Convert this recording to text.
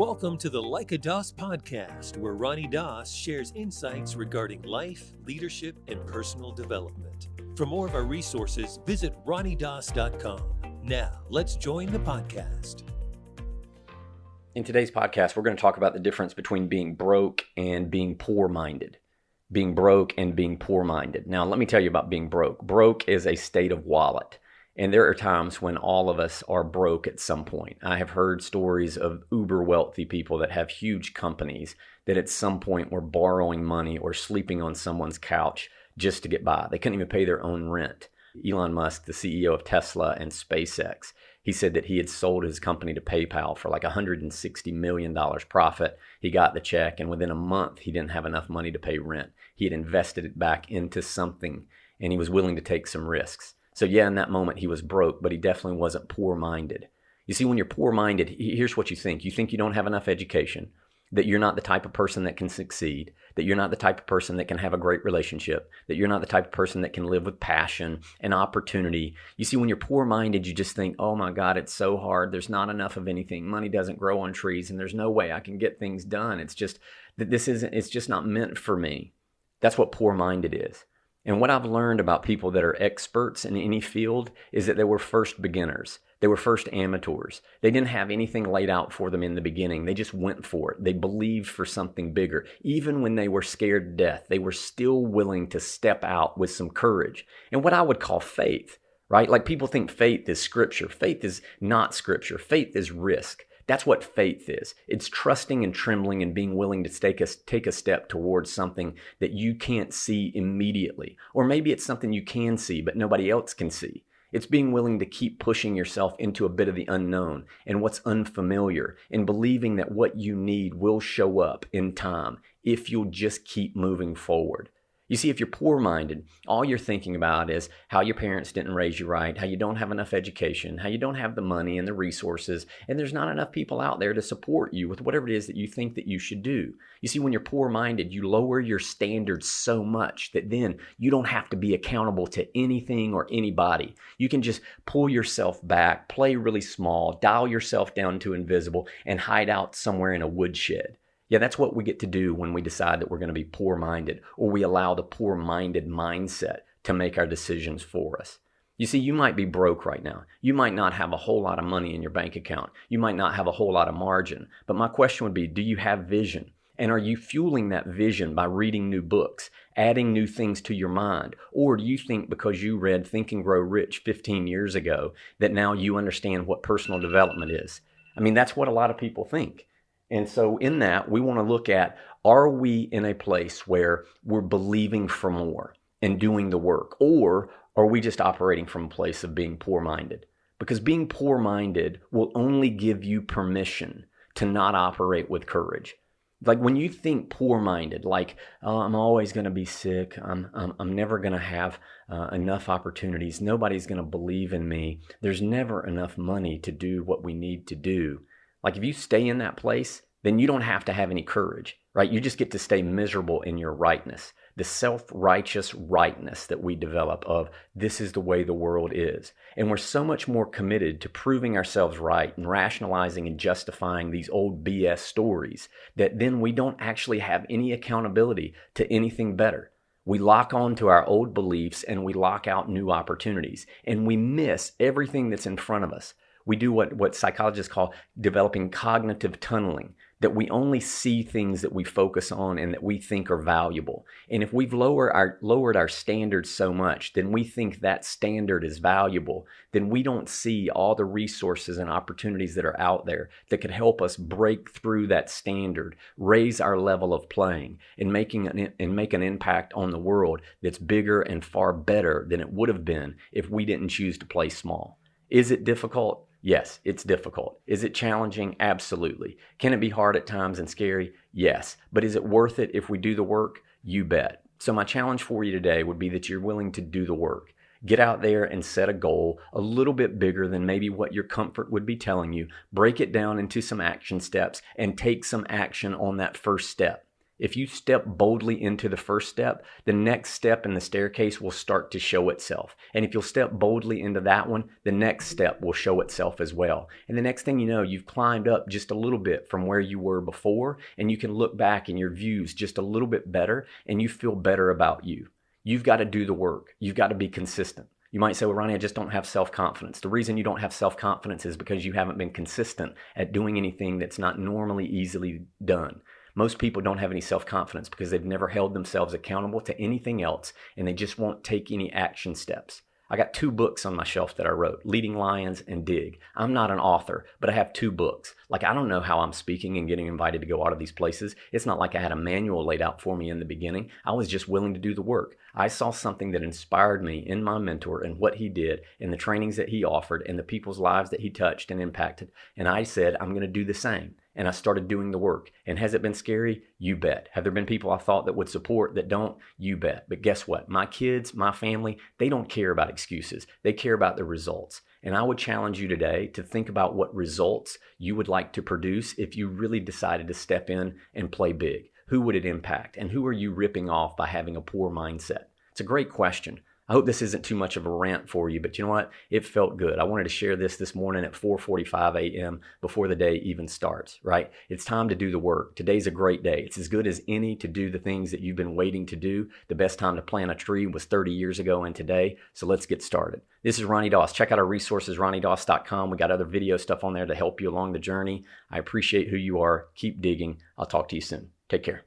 Welcome to the Like a DOS podcast, where Ronnie DOS shares insights regarding life, leadership, and personal development. For more of our resources, visit ronniedos.com. Now, let's join the podcast. In today's podcast, we're going to talk about the difference between being broke and being poor-minded. Being broke and being poor-minded. Now, let me tell you about being broke. Broke is a state of wallet. And there are times when all of us are broke at some point. I have heard stories of uber wealthy people that have huge companies that at some point were borrowing money or sleeping on someone's couch just to get by. They couldn't even pay their own rent. Elon Musk, the CEO of Tesla and SpaceX, he said that he had sold his company to PayPal for like $160 million profit. He got the check, and within a month, he didn't have enough money to pay rent. He had invested it back into something, and he was willing to take some risks. So yeah, in that moment, he was broke, but he definitely wasn't poor-minded. You see, when you're poor-minded, here's what you think. You think you don't have enough education, that you're not the type of person that can succeed, that you're not the type of person that can have a great relationship, that you're not the type of person that can live with passion and opportunity. You see, when you're poor-minded, you just think, oh my God, it's so hard. There's not enough of anything. Money doesn't grow on trees, and there's no way I can get things done. It's just that it's just not meant for me. That's what poor-minded is. And what I've learned about people that are experts in any field is that they were first beginners. They were first amateurs. They didn't have anything laid out for them in the beginning. They just went for it. They believed for something bigger. Even when they were scared to death, they were still willing to step out with some courage and what I would call faith, right? Like people think faith is scripture. Faith is not scripture. Faith is risk. That's what faith is. It's trusting and trembling and being willing to take a step towards something that you can't see immediately. Or maybe it's something you can see, but nobody else can see. It's being willing to keep pushing yourself into a bit of the unknown and what's unfamiliar and believing that what you need will show up in time if you'll just keep moving forward. You see, if you're poor-minded, all you're thinking about is how your parents didn't raise you right, how you don't have enough education, how you don't have the money and the resources, and there's not enough people out there to support you with whatever it is that you think that you should do. You see, when you're poor-minded, you lower your standards so much that then you don't have to be accountable to anything or anybody. You can just pull yourself back, play really small, dial yourself down to invisible, and hide out somewhere in a woodshed. Yeah, that's what we get to do when we decide that we're going to be poor-minded, or we allow the poor-minded mindset to make our decisions for us. You see, you might be broke right now. You might not have a whole lot of money in your bank account. You might not have a whole lot of margin. But my question would be, do you have vision? And are you fueling that vision by reading new books, adding new things to your mind? Or do you think because you read Think and Grow Rich 15 years ago that now you understand what personal development is? I mean, that's what a lot of people think. And so in that, we want to look at, are we in a place where we're believing for more and doing the work? Or are we just operating from a place of being poor-minded? Because being poor-minded will only give you permission to not operate with courage. Like when you think poor-minded, like, oh, I'm always going to be sick, I'm never going to have enough opportunities, nobody's going to believe in me, there's never enough money to do what we need to do. Like if you stay in that place, then you don't have to have any courage, right? You just get to stay miserable in your rightness, the self-righteous rightness that we develop of this is the way the world is. And we're so much more committed to proving ourselves right and rationalizing and justifying these old BS stories that then we don't actually have any accountability to anything better. We lock on to our old beliefs and we lock out new opportunities and we miss everything that's in front of us. We do what psychologists call developing cognitive tunneling, that we only see things that we focus on and that we think are valuable. And if we've lowered our standards so much, then we think that standard is valuable, then we don't see all the resources and opportunities that are out there that could help us break through that standard, raise our level of playing, and make an impact on the world that's bigger and far better than it would have been if we didn't choose to play small. Is it difficult? Yes, it's difficult. Is it challenging? Absolutely. Can it be hard at times and scary? Yes. But is it worth it if we do the work? You bet. So my challenge for you today would be that you're willing to do the work. Get out there and set a goal a little bit bigger than maybe what your comfort would be telling you. Break it down into some action steps and take some action on that first step. If you step boldly into the first step, the next step in the staircase will start to show itself. And if you'll step boldly into that one, the next step will show itself as well. And the next thing you know, you've climbed up just a little bit from where you were before, and you can look back and your view's just a little bit better, and you feel better about you. You've got to do the work. You've got to be consistent. You might say, well, Ronnie, I just don't have self-confidence. The reason you don't have self-confidence is because you haven't been consistent at doing anything that's not normally easily done. Most people don't have any self-confidence because they've never held themselves accountable to anything else, and they just won't take any action steps. I got 2 books on my shelf that I wrote, Leading Lions and Dig. I'm not an author, but I have 2 books. Like, I don't know how I'm speaking and getting invited to go out of these places. It's not like I had a manual laid out for me in the beginning. I was just willing to do the work. I saw something that inspired me in my mentor and what he did and the trainings that he offered and the people's lives that he touched and impacted. And I said, I'm going to do the same. And I started doing the work. And has it been scary? You bet. Have there been people I thought that would support that don't? You bet. But guess what? My kids, my family, they don't care about excuses. They care about the results. And I would challenge you today to think about what results you would like to produce if you really decided to step in and play big. Who would it impact? And who are you ripping off by having a poor mindset? It's a great question. I hope this isn't too much of a rant for you, but you know what? It felt good. I wanted to share this morning at 4:45 a.m. before the day even starts, right? It's time to do the work. Today's a great day. It's as good as any to do the things that you've been waiting to do. The best time to plant a tree was 30 years ago and today, so let's get started. This is Ronnie Doss. Check out our resources, ronniedoss.com. We got other video stuff on there to help you along the journey. I appreciate who you are. Keep digging. I'll talk to you soon. Take care.